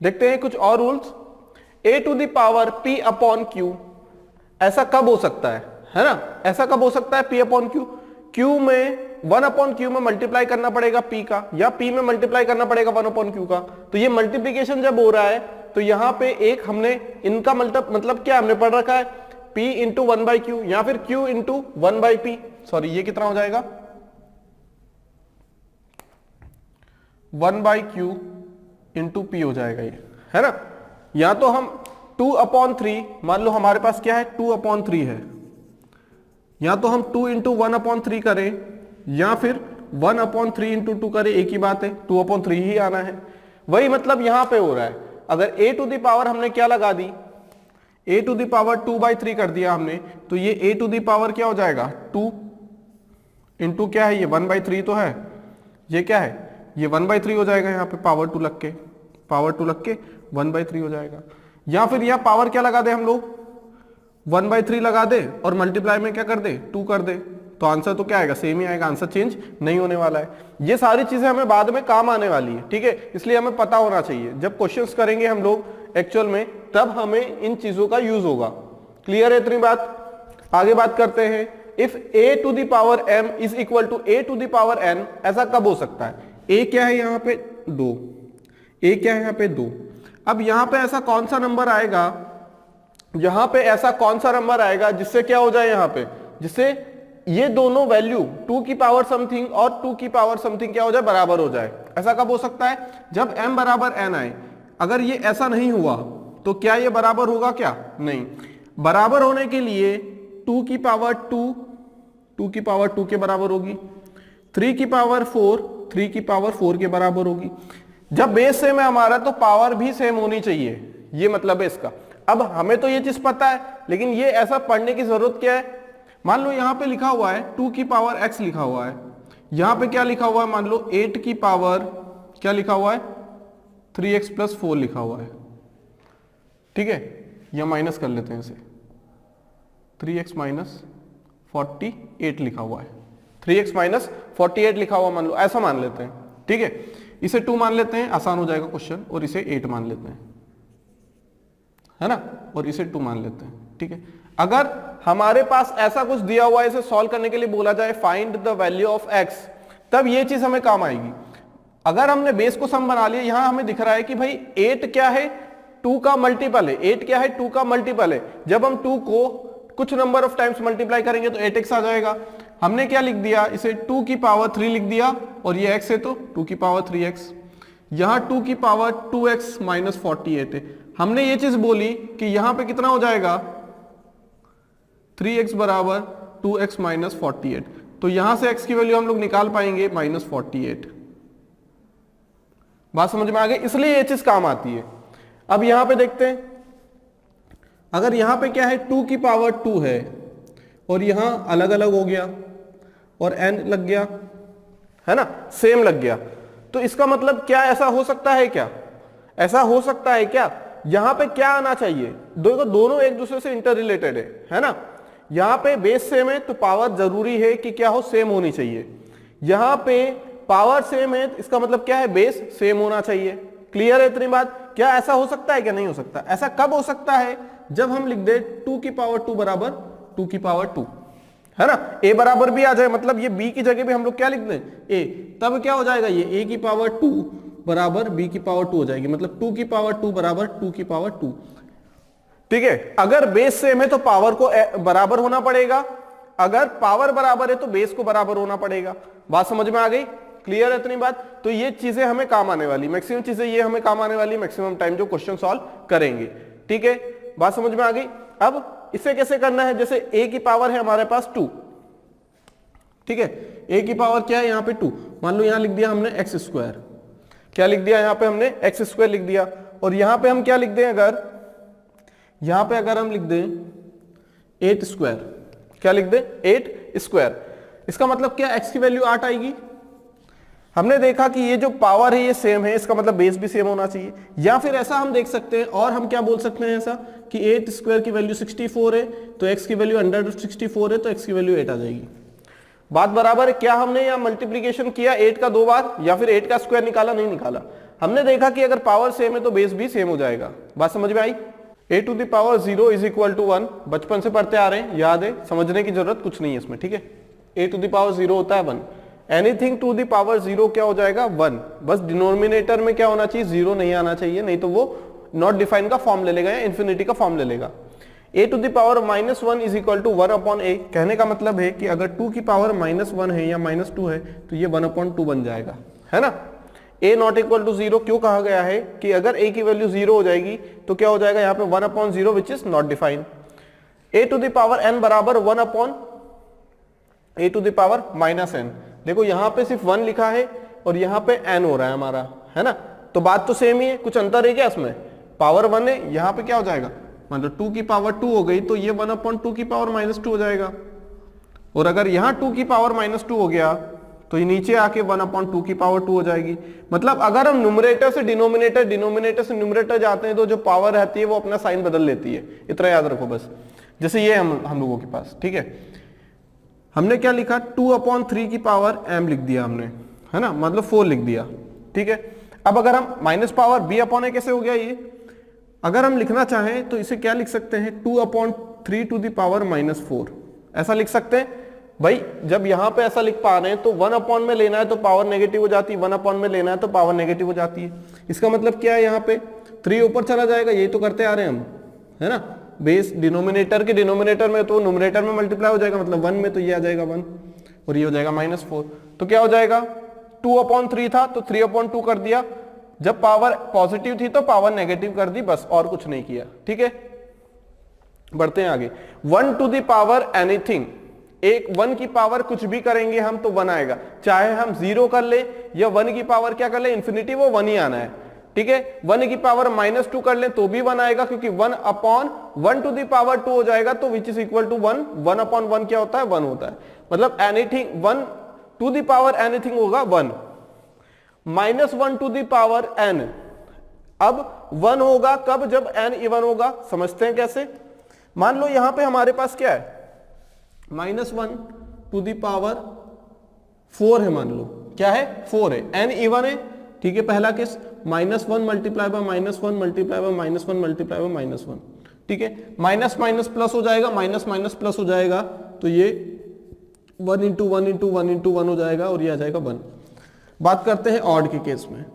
देखते हैं कुछ और rules. a to the power p upon q, ऐसा कब हो सकता है ना? ऐसा कब हो सकता है p अपॉन q? q में 1 अपॉन q में मल्टीप्लाई करना पड़ेगा p का, या p में मल्टीप्लाई करना पड़ेगा 1 अपॉन q का। तो ये मल्टीप्लीकेशन जब हो रहा है तो यहां पे एक हमने इनका मतलब क्या हमने पढ़ रखा है, p इंटू 1 बाई क्यू, या फिर q into 1 by p। Sorry, ये कितना हो जाएगा 1 बाई क्यू इंटू पी हो जाएगा ये, है ना? या तो हम 2 अपॉन 3, मान लो हमारे पास क्या है 2 अपॉन 3 है, या तो हम 2 इंटू 1 अपॉन 3 करें, या फिर 1 अपॉन 3 इंटू 2 करें, एक ही बात है, 2 अपॉन 3 ही आना है। वही मतलब यहां पे हो रहा है। अगर a टू द पावर हमने क्या लगा दी, a to the power 2 by 3 कर दिया हमने, तो ये a टू द पावर क्या हो जाएगा 2 इंटू क्या है ये 1 बाई 3 तो है, ये क्या है ये 1 बाई 3 हो जाएगा, यहाँ पे पावर 2 लग के 1 बाई 3 हो जाएगा। या फिर यहाँ पावर क्या लगा दे हम लोग 1 बाई 3 लगा दे और मल्टीप्लाई में क्या कर दे 2 कर दे, तो आंसर तो क्या आएगा सेम ही आएगा, आंसर चेंज नहीं होने वाला है। ये सारी चीजें हमें बाद में काम आने वाली है, ठीक है, इसलिए हमें पता होना चाहिए। जब क्वेश्चंस करेंगे हम लोग एक्चुअल में, तब हमें इन चीजों का यूज होगा। क्लियर है इतनी बात? आगे बात करते हैं। If a to the power m is equal to a to the power n, ऐसा कब हो सकता है? a क्या है यहाँ पे 2, a क्या है यहाँ पे 2। अब यहाँ पे ऐसा कौन सा नंबर आएगा, यहां पे ऐसा कौन सा नंबर आएगा जिससे क्या हो जाए, यहां पे जिससे ये दोनों वैल्यू 2 की पावर समथिंग और 2 की पावर समथिंग क्या हो जाए, बराबर हो जाए। ऐसा कब हो सकता है? जब m बराबर n आए। अगर ये ऐसा नहीं हुआ तो क्या ये बराबर होगा? क्या नहीं। बराबर होने के लिए 2 की पावर 2 की पावर 2 के बराबर होगी, 3 की पावर 4 3 की पावर 4 के बराबर होगी। जब बेस सेम है हमारा तो पावर भी सेम होनी चाहिए, ये मतलब है इसका। अब हमें तो ये चीज पता है, लेकिन ये ऐसा पढ़ने की जरूरत क्या है? मान लो यहां पे लिखा हुआ है 2 की पावर x लिखा हुआ है, यहां पे क्या लिखा हुआ है, मान लो 8 की पावर क्या लिखा हुआ है 3x प्लस 4 लिखा हुआ है, ठीक है, या माइनस कर लेते हैं इसे, 3x माइनस 48 लिखा हुआ है, 3x माइनस 48 लिखा हुआ मान लो, ऐसा मान लेते हैं, ठीक है। इसे 2 मान लेते हैं, आसान हो जाएगा क्वेश्चन, और इसे 8 मान लेते हैं, है ना, और इसे 2 मान लेते हैं, ठीक है। अगर हमारे पास ऐसा कुछ दिया हुआ है, इसे सॉल्व करने के लिए बोला जाए find the value of x, तब ये चीज हमें काम आएगी। अगर हमने बेस को सम बना लिया, यहां हमें दिख रहा है कि भाई 8 क्या है 2 का मल्टीपल है, 8 क्या है 2 का मल्टीपल है। जब हम 2 को कुछ नंबर ऑफ टाइम्स मल्टीप्लाई करेंगे तो 8x आ जाएगा। हमने क्या लिख दिया, इसे 2 की पावर 3 लिख दिया, और ये x है तो 2 की पावर 3x, यहां 2 की पावर 2x माइनस 48 है। हमने ये चीज बोली कि यहां पे कितना हो जाएगा 3x बराबर 2x माइनस 48, तो यहां से x की वैल्यू हम लोग निकाल पाएंगे माइनस 48। बात समझ में आ गई? इसलिए ये चीज काम आती है। अब यहां पे देखते हैं, अगर यहां पे क्या है 2 की पावर 2 है और यहां अलग अलग हो गया और n लग गया, है ना, सेम लग गया, तो इसका मतलब क्या ऐसा हो सकता है क्या? ऐसा हो सकता है क्या? यहां पे क्या आना चाहिए, दोनों एक दूसरे से इंटर रिलेटेड है ना। यहां पे बेस सेम है तो पावर जरूरी है कि क्या हो, सेम होनी चाहिए। यहां पे पावर सेम है, इसका मतलब क्या है, बेस सेम होना चाहिए। क्लियर है इतनी बात? क्या ऐसा हो सकता है क्या? नहीं हो सकता। ऐसा कब हो सकता है? जब हम लिख दे 2 की पावर 2 बराबर 2 की पावर 2, है ना, a बराबर भी आ जाए, मतलब ये b की जगह पे हम लोग क्या लिख दें a, तब क्या हो जाएगा, ये a की पावर 2 बराबर b की पावर 2 हो जाएगी, मतलब 2 की पावर 2 बराबर 2 की पावर 2, ठीक है। अगर बेस सेम है तो पावर को बराबर होना पड़ेगा, अगर पावर बराबर है तो बेस को बराबर होना पड़ेगा। बात समझ में आ गई? क्लियर है इतनी बात? तो ये चीजें हमें काम आने वाली, मैक्सिमम चीजें ये हमें काम आने वाली मैक्सिमम टाइम जो क्वेश्चन सॉल्व करेंगे, ठीक है। बात समझ में आ गई? अब इसे कैसे करना है, जैसे a की पावर है हमारे पास 2, ठीक है, a की पावर क्या है यहाँ पे 2, मान लो यहाँ लिख दिया हमने x स्क्वायर, क्या लिख दिया यहाँ पे हमने x स्क्वायर लिख दिया, और यहाँ पे हम क्या लिख दें, अगर यहाँ पे अगर हम लिख दें 8 स्क्वायर, क्या लिख दें 8 स्क्वायर, इसका मतलब क्या, x की वैल्यू 8 आएगी। हमने देखा कि ये जो पावर है ये सेम है, इसका मतलब बेस भी सेम होना चाहिए। या फिर ऐसा हम देख सकते हैं, और हम क्या बोल सकते हैं ऐसा कि 8 स्क्वायर की वैल्यू 64 है तो x की वैल्यू अंडर 64 है तो x की वैल्यू 8 आ जाएगी। बात बराबर है? क्या हमने यहाँ मल्टीप्लीकेशन किया 8 का 2 बार, या फिर 8 का स्क्वायर निकाला? नहीं निकाला, हमने देखा कि अगर पावर सेम है तो बेस भी सेम हो जाएगा। बात समझ में आई? a to the power 0 is equal to 1, बचपन से पढ़ते आ रहे हैं, याद है, समझने की जरूरत कुछ नहीं है इसमें, ठीक है। a टू द पावर 0 होता है 1, एनीथिंग टू द पावर 0 क्या हो जाएगा 1, बस डिनोमिनेटर में क्या होना चाहिए 0 नहीं आना चाहिए, नहीं तो वो नॉट डिफाइन का फॉर्म ले लेगा या इन्फिनिटी का फॉर्म ले लेगा। a to the power -1 is equal to 1 upon a, कहने का मतलब है कि अगर 2 की पावर -1 है या -2 है तो ये 1/2 बन जाएगा, है ना। a नॉट इक्वल टू 0 क्यों कहा गया है कि अगर a की वैल्यू 0 हो जाएगी तो क्या हो जाएगा यहाँ पे 1/0 which is not defined. a to the power n बराबर 1 upon a to the power -n, देखो यहाँ पे सिर्फ 1 लिखा है और यहाँ पे n हो रहा है हमारा, है ना, तो बात तो सेम ही है, कुछ अंतर है क्या इसमें, पावर 1 है, यहाँ पे क्या हो जाएगा, मतलब 2 की पावर 2 हो गई तो ये 1/2 की पावर -2 हो जाएगा, और अगर यहाँ 2 की पावर -2 हो गया तो ये नीचे आके 1/2 की पावर 2 हो जाएगी। मतलब अगर हम न्यूमरेटर से डिनोमिनेटर, डिनोमिनेटर से न्यूमरेटर जाते हैं तो जो पावर रहती है वो अपना साइन बदल लेती है, इतना याद रखो बस। जैसे ये हम लोगों के पास, ठीक है, हमने क्या लिखा 2/3 की पावर m लिख दिया हमने, है ना, मतलब 4 लिख दिया, ठीक है। अब अगर हम माइनस पावर b/a कैसे हो गया ये, अगर हम लिखना चाहें तो इसे क्या लिख सकते हैं 2/3 टू द पावर -4, ऐसा लिख सकते हैं भाई। जब यहां पे ऐसा लिख पा रहे हैं तो 1 में लेना है तो पावर नेगेटिव हो जाती है, 1 में लेना है तो पावर नेगेटिव हो जाती है। इसका मतलब क्या है, यहाँ पे 3 ऊपर चला जाएगा, यही तो करते आ रहे हैं हम, है ना, बेस डिनोमिनेटर के डिनोमिनेटर में तो न्यूमरेटर में मल्टीप्लाई हो जाएगा, मतलब 1 में तो ये आ जाएगा 1 और ये हो जाएगा -4, तो क्या हो जाएगा 2/3 था तो 3/2 कर दिया, जब पावर पॉजिटिव थी तो पावर नेगेटिव कर दी, बस और कुछ नहीं किया, ठीक है। बढ़ते हैं आगे, 1 टू द पावर एनीथिंग, एक 1 की पावर कुछ भी करेंगे हम तो 1 आएगा, चाहे हम 0 कर ले या 1 की पावर क्या कर ले इन्फिनिटी, वो 1 ही आना है, ठीक है। 1 की पावर -2 कर ले तो भी 1 आएगा, क्योंकि 1/1 टू द पावर 2 हो जाएगा तो विच इज इक्वल टू 1, 1/1 क्या होता है 1 होता है, मतलब anything 1 to the power anything होगा 1, -1 टू द पावर n, अब 1 होगा कब, जब n इवन होगा, समझते हैं कैसे। मान लो यहां पे हमारे पास क्या है -1 टू द पावर 4 है, मान लो क्या है 4 है, n इवन है, ठीक है। पहला case -1 multiply by -1 multiply by -1 multiply by -1, ठीक है, माइनस माइनस प्लस हो जाएगा, माइनस माइनस प्लस हो जाएगा, तो ये 1 इंटू 1 इंटू 1 इंटू 1 हो जाएगा और ये आ जाएगा 1। बात करते हैं ऑड के केस में,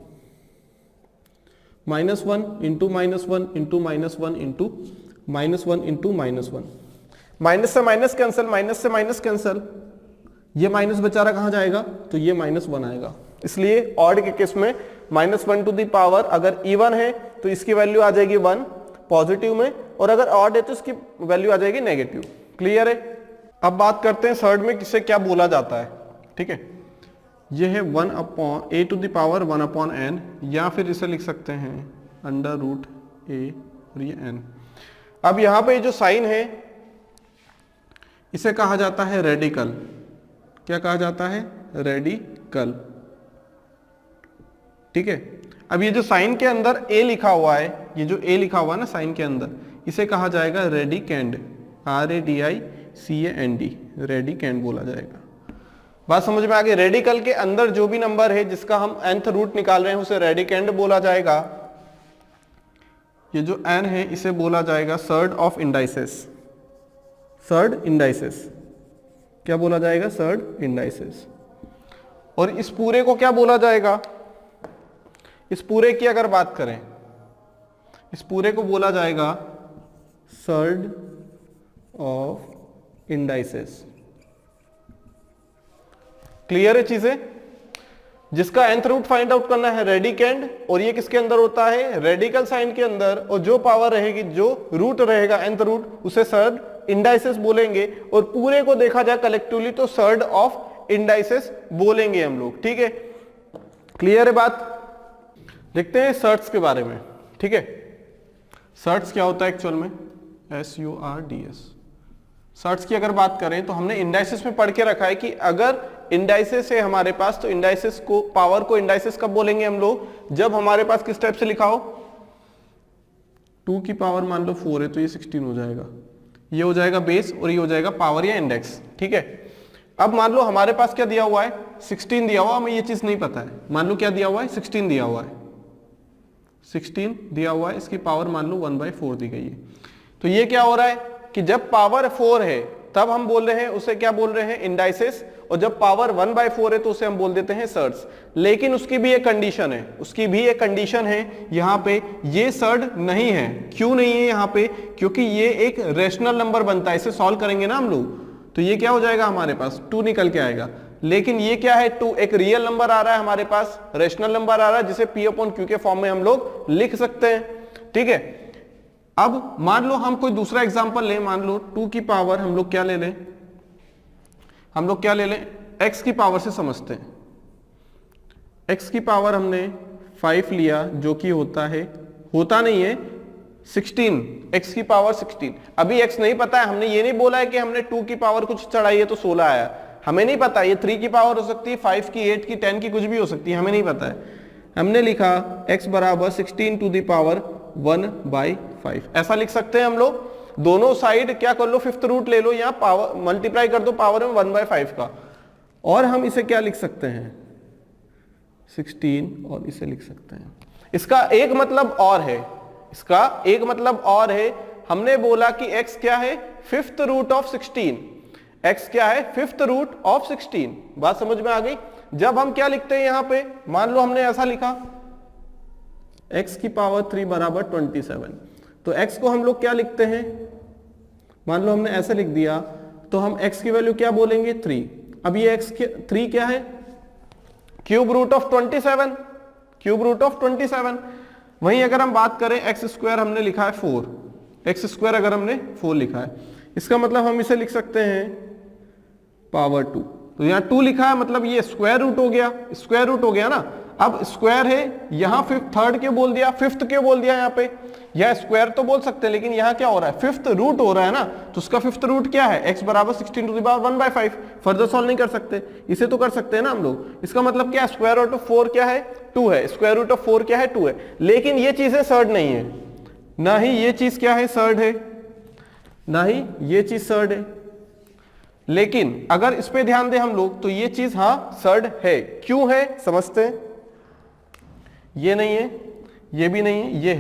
-1 into -1 into -1 into -1 into -1, minus से माइनस कैंसिल, माइनस से माइनस कैंसिल, ये माइनस बेचारा कहां जाएगा, तो ये -1 आएगा। इसलिए ऑड के केस में -1 टू द पावर अगर इवन है तो इसकी वैल्यू आ जाएगी 1 पॉजिटिव में, और अगर ऑड है तो इसकी वैल्यू आ जाएगी नेगेटिव। क्लियर है। अब बात करते हैं थर्ड में किसे क्या बोला जाता है, ठीक है। ये है 1/a to the power 1/n, या फिर इसे लिख सकते हैं √a और ये n। अब यहां पे जो साइन है इसे कहा जाता है रेडिकल। क्या कहा जाता है, रेडिकल, ठीक है। अब ये जो साइन के अंदर a लिखा हुआ है, ये जो a लिखा हुआ है ना साइन के अंदर, इसे कहा जाएगा रेडिकेंड, RADICAND, रेडिकेंड बोला जाएगा। बात समझ में आ गई। रेडिकल के अंदर जो भी नंबर है जिसका हम nth रूट निकाल रहे हैं उसे रेडिकेंड बोला जाएगा। ये जो n है इसे बोला जाएगा surd of indices, surd indices, क्या बोला जाएगा, सर्ड इंडाइसेस। और इस पूरे को क्या बोला जाएगा, इस पूरे की अगर बात करें, इस पूरे को बोला जाएगा सर्ड ऑफ इंडाइसेस। क्लियर है चीजें। जिसका nth रूट फाइंड आउट करना है रेडिकेंड, और ये किसके अंदर होता है, रेडिकल साइन के अंदर, और जो पावर रहेगी, जो रूट रहेगा nth रूट, उसे सर्ड इंडाइसेस बोलेंगे, और पूरे को देखा जाए कलेक्टिवली तो सर्ड ऑफ इंडाइसेस बोलेंगे हम लोग, ठीक है। क्लियर है बात। देखते हैं सर्ड्स के बारे में, ठीक है। सर्ड्स क्या होता है एक्चुअल में, SURDS। सर्ड्स की अगर बात करें तो हमने इंडाइसेस में पढ़ के रखा है कि अगर इंडाइसेस है हमारे पास तो इंडाइसेस को, पावर को इंडाइसेस कब बोलेंगे हम लोग, जब हमारे पास किस टाइप से लिखा हो, 2 की पावर मान लो 4 है तो ये 16 हो जाएगा, ये हो जाएगा बेस और ये हो जाएगा पावर या इंडेक्स, ठीक है। अब मान लो हमारे पास क्या दिया हुआ है, 16 दिया हुआ, हमें ये चीज नहीं पता है, मान लो क्या दिया हुआ है, 16 दिया हुआ है, 16 दिया हुआ है, इसकी पावर मान लो 1/4 दी गई है। तो ये क्या हो रहा है कि जब पावर 4 है तब हम बोल रहे हैं उसे क्या बोल रहे हैं, इंडाइसेस, और जब पावर 1/4 है तो उसे हम बोल देते हैं सर्ड्स। लेकिन उसकी भी एक कंडीशन है, उसकी भी एक कंडीशन है यहाँ पे, ये सर्ड नहीं है। क्यों नहीं है यहाँ पे, क्योंकि ये एक रेशनल नंबर बनता है। इसे सॉल्व करेंगे ना हम लोग तो ये क्या हो जाएगा, हमारे पास 2 निकल के आएगा। लेकिन ये क्या है, 2 एक रियल नंबर आ रहा है हमारे पास, रेशनल नंबर आ रहा है, जिसे P/Q के फॉर्म में हम लोग लिख सकते हैं। ठीक है, अब मान लो हम कोई दूसरा एग्जांपल लें, मान लो 2 की पावर हम लोग क्या ले लें, हम लोग क्या ले लें, x की पावर से समझते हैं। x की पावर हमने 5 लिया जो कि होता नहीं है 16, x की पावर 16। अभी x नहीं पता है, हमने ये नहीं बोला है कि हमने 2 की पावर कुछ चढ़ाई है तो 16 आया, हमें नहीं पता। ये 3 की पावर हो सकती है, 5 की, 8 की, 10 की, कुछ भी हो सकती है, हमें नहीं पता है। हमने लिखा x बराबर 16 टू द पावर 1/5, ऐसा लिख सकते हैं हम लोग। दोनों साइड क्या कर लो, 5th रूट ले लो, यहाँ पावर मल्टीप्लाई कर दो पावर में 1/5 का, और हम इसे क्या लिख सकते हैं 16, और इसे लिख सकते हैं। इसका एक मतलब और है, इसका एक मतलब और है, हमने बोला कि x क्या है, 5th रूट ऑफ 16, x क्या है 5th रूट ऑफ 16। बात समझ में आ गई। जब हम क्या लिखते हैं यहां पे, मान लो हमने ऐसा लिखा x की पावर 3 बराबर 27, तो x को हम लोग क्या लिखते हैं, मान लो हमने ऐसे लिख दिया, तो हम x की वैल्यू क्या बोलेंगे 3। अब ये x 3 क्या है, cube root of 27, cube root of 27। वहीं अगर हम बात करें x स्क्वायर हमने लिखा है 4, x स्क्वायर अगर हमने 4 लिखा है, इसका मतलब हम इसे लिख सकते हैं पावर 2। तो यहाँ 2 लिखा है, मतलब ये स्क्वायर रूट हो गया, स्क्वायर रूट हो गया ना। अब स्क्वायर है, यहाँ 3rd क्यों बोल दिया, 5th क्यों बोल दिया, यहाँ पे यह स्क्वायर तो बोल सकते हैं, लेकिन यहाँ क्या हो रहा है 5th रूट हो रहा है ना, तो उसका 5th रूट क्या है, x बराबर 16 to the power 1/5। Further solve नहीं कर सकते, इसे तो कर सकते हैं ना हम लोग। इसका मतलब क्या, स्क्वायर रूट ऑफ 4 क्या है 2 है, स्क्वायर रूट ऑफ 4 क्या है 2 है। लेकिन ये चीजें सर्ड नहीं है, ना ही ये चीज क्या है सर्ड है, ना ही ये चीज सर्ड है। लेकिन अगर इस पे ध्यान दें हम लोग तो ये चीज हाँ सर्ड है। क्यों है समझते हैं, ये नहीं है, ये भी नहीं है, ये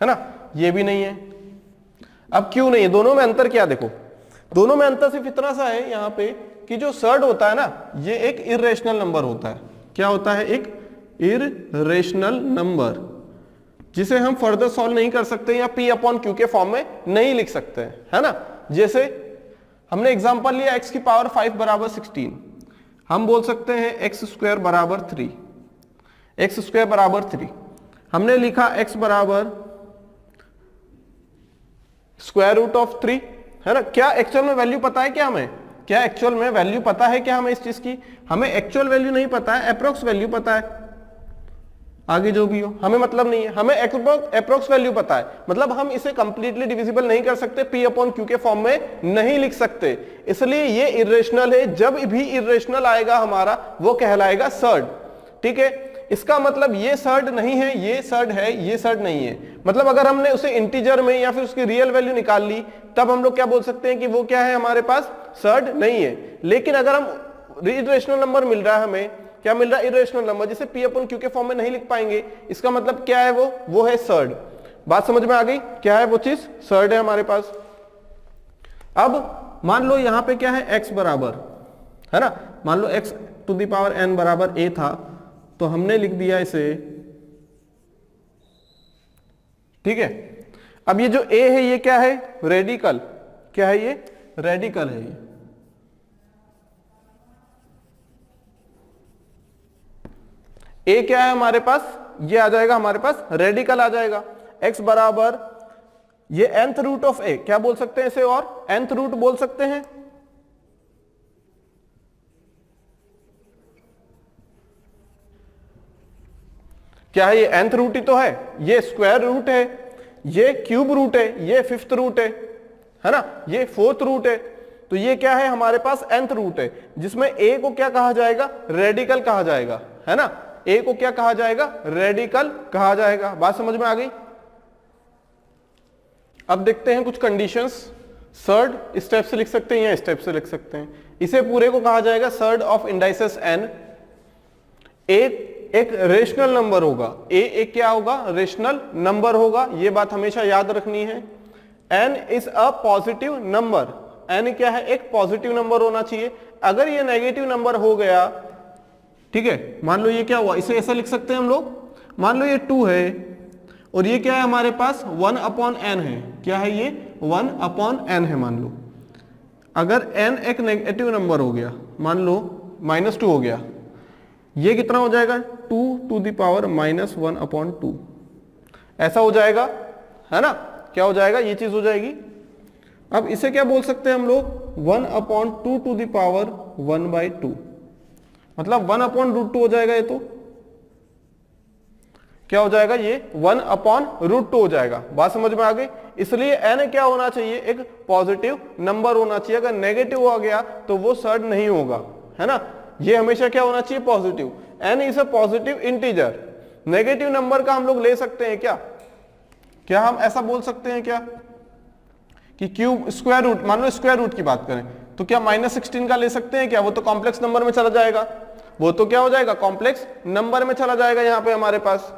है ना, ये भी नहीं है। अब क्यों नहीं है, दोनों में अंतर क्या, देखो दोनों में अंतर सिर्फ इतना सा है यहाँ पे कि जो सर्ड होता है ना, ये एक इर्रेशनल नंबर होता है। क्या होता है, एक इर्रेशनल नंबर, जिसे हम फर्दर सॉल्व नहीं कर सकते या P/Q के फॉर्म में नहीं लिख सकते, है ना। जैसे हमने एग्जांपल लिया x की पावर 5 बराबर 16, हम बोल सकते हैं x स्क्वायर बराबर 3, x स्क्वायर बराबर 3। हमने लिखा x बराबर स्क्वायर रूट ऑफ 3, है ना। क्या एक्चुअल में वैल्यू पता है क्या हमें, क्या एक्चुअल में वैल्यू पता है क्या हमें इस चीज की, हमें एक्चुअल वैल्यू नहीं पता है, अप्रोक्स वैल्यू पता है। आगे जो भी हो हमें मतलब नहीं है, हमें अप्रोक्स वैल्यू पता है, मतलब हम इसे कंप्लीटली डिविजिबल नहीं कर सकते, P/Q के फॉर्म में नहीं लिख सकते, इसलिए ये इर्रेशनल है। जब भी इर्रेशनल आएगा हमारा वो कहलाएगा सर्ड। ठीक है, इसका मतलब ये सर्ड नहीं है, ये सर्ड है, ये सर्ड नहीं है। मतलब अगर हमने उसे इंटीजर में या फिर उसकी रियल वैल्यू निकाल ली तब हम लोग क्या बोल सकते हैं कि वो क्या है, हमारे पास सर्ड नहीं है। लेकिन अगर हम इर्रेशनल नंबर मिल रहा है, हमें क्या मिल रहा है, इर्रेशनल नंबर, जिसे P/Q के फॉर्म में नहीं लिख पाएंगे, इसका मतलब क्या है, वो है सर्ड। बात समझ में आ गई, क्या है वो चीज, सर्ड है हमारे पास। अब मान लो यहां पे क्या है, x बराबर, है ना, मान लो x to the power n बराबर a था, तो हमने लिख दिया इसे, ठीक है। अब ये जो a है ये क्या है, रेडिकल, क्या है ये, रेडिकल है ये। ए क्या है हमारे पास, ये आ जाएगा हमारे पास, रेडिकल आ जाएगा। x बराबर ये nth रूट ऑफ a, क्या बोल सकते हैं इसे, और nth रूट बोल सकते हैं। क्या है, ये nth रूट ही तो है, ये स्क्वायर रूट है, ये क्यूब रूट है, ये 5th रूट है ना, ये 4th रूट है। तो ये क्या है, हमारे पास nth रूट है, जिसमें a को क्या कहा जाएगा, रेडिकल कहा जाएगा, है ना। a को क्या कहा जाएगा, रेडिकल कहा जाएगा। बात समझ में आ गई। अब देखते हैं कुछ कंडीशंस, सर्ड स्टेप से लिख सकते हैं या स्टेप से लिख सकते हैं। इसे पूरे को कहा जाएगा सर्ड ऑफ इंडाइसेस n। एक रेशनल नंबर होगा, a एक क्या होगा, रेशनल नंबर होगा, ये बात हमेशा याद रखनी है। n is a positive number, n क्या है, एक पॉजिटिव नंबर होना चाहिए। अगर ये नेगेटिव नंबर हो गया, ठीक है, मान लो ये क्या हुआ, इसे ऐसा लिख सकते हैं हम लोग, मान लो ये 2 है और ये क्या है हमारे पास 1/n है, क्या है ये 1/n है। मान लो अगर n एक नेगेटिव नंबर हो गया, मान लो -2 हो गया, ये कितना हो जाएगा 2 -1/2, ऐसा हो जाएगा, है ना, क्या हो जाएगा, ये चीज हो जाएगी। अब इसे क्या बोल सकते हैं हम लोग, 1/2 मतलब 1/√2 हो जाएगा। ये तो क्या हो जाएगा, ये 1/√2 हो जाएगा। बात समझ में आ गई। इसलिए n क्या होना चाहिए, एक पॉजिटिव नंबर होना चाहिए। अगर नेगेटिव हो गया तो वो सर्ड नहीं होगा, है ना। ये हमेशा क्या होना चाहिए, positive. n is a positive integer. Negative number का हम लोग ले सकते हैं क्या हम ऐसा बोल सकते हैं क्या कि क्यूब स्क्वायर रूट, मान लो स्क्वायर रूट की बात करें तो क्या -16 का ले सकते हैं क्या, वो तो कॉम्प्लेक्स नंबर में चला जाएगा, वो तो क्या हो जाएगा, कॉम्प्लेक्स नंबर में चला जाएगा यहाँ पे हमारे पास।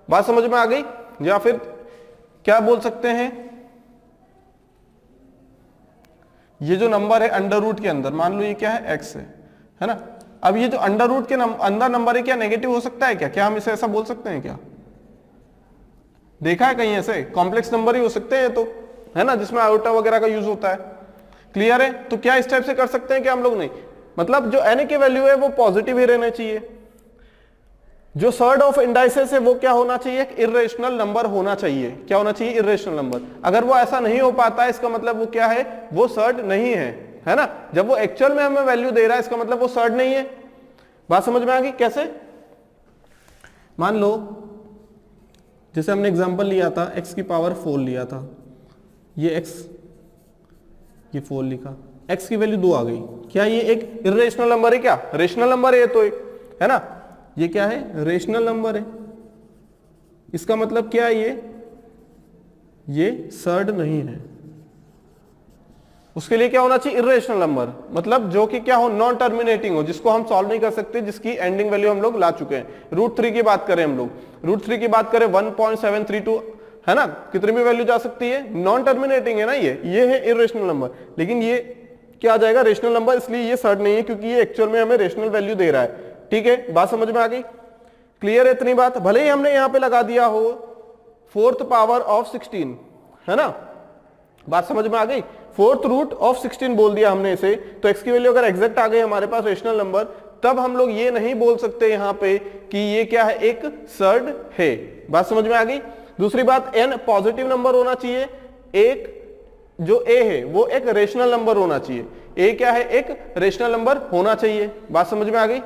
बात समझ में आ गई। या फिर क्या बोल सकते हैं, ये जो नंबर है अंडर रूट के अंदर, मान लो ये क्या है, x है ना। अब ये जो अंडर रूट के अंदर नंबर है, क्या नेगेटिव हो सकता है क्या हम इसे ऐसा बोल सकते हैं क्या, देखा है कहीं ऐसे, कॉम्प्लेक्स नंबर ही हो सकते हैं तो, है ना, जिसमें आयोटा वगैरह का यूज होता है। क्लियर है। तो क्या इस टाइप से कर सकते हैं क्या हम लोग, नहीं, मतलब जो n की वैल्यू है वो पॉजिटिव ही रहना चाहिए। जो सर्ड ऑफ इंडाइसेस है वो क्या होना चाहिए, एक इर्रेशनल नंबर होना चाहिए। क्या होना चाहिए, इर्रेशनल नंबर। अगर वो ऐसा नहीं हो पाता है, इसका मतलब वो क्या है, वो सर्ड नहीं है ना। जब वो एक्चुअल में हमें वैल्यू दे रहा है, इसका मतलब वो सर्ड नहीं है। बात समझ में आ गई। कैसे, मान लो जैसे हमने एग्जांपल लिया था, x की पावर 4 लिया था, ये x, ये 4 लिखा, x की वैल्यू 2 आ गई, क्या ये एक इर्रेशनल नंबर है, क्या रेशनल नंबर है ये तो, एक है ना, ये क्या है, रेशनल नंबर है। इसका मतलब क्या है, ये सर्ड नहीं है। उसके लिए क्या होना चाहिए, इर्रेशनल नंबर, मतलब जो कि क्या हो, नॉन टर्मिनेटिंग हो, जिसको हम सॉल्व नहीं कर सकते, जिसकी एंडिंग वैल्यू हम लोग ला चुके हैं। √3 की बात करें हम लोग, √3 की बात करें 1.732, है ना, कितनी भी वैल्यू जा सकती है, नॉन टर्मिनेटिंग है ना, ये है इर्रेशनल नंबर। लेकिन ये क्या आ जाएगा, रेशनल नंबर, इसलिए ये सर्ड नहीं है, क्योंकि ये एक्चुअल में हमें रेशनल वैल्यू दे रहा है। ठीक है, बात समझ में आ गई। क्लियर है इतनी बात। भले ही हमने यहां पे लगा दिया हो 4th पावर ऑफ 16, है ना, बात समझ में आ गई, 4th रूट ऑफ 16 बोल दिया हमने इसे, तो x की वैल्यू अगर एग्जैक्ट आ गई हमारे पास रेशनल नंबर, तब हम लोग ये नहीं बोल सकते यहां पे कि ये क्या है, एक सर्ड है। बात समझ में आ गई। दूसरी बात, n पॉजिटिव नंबर होना चाहिए, एक जो a है वो एक रेशनल नंबर होना चाहिए। a क्या है, एक रेशनल नंबर होना चाहिए। बात समझ में आ गई।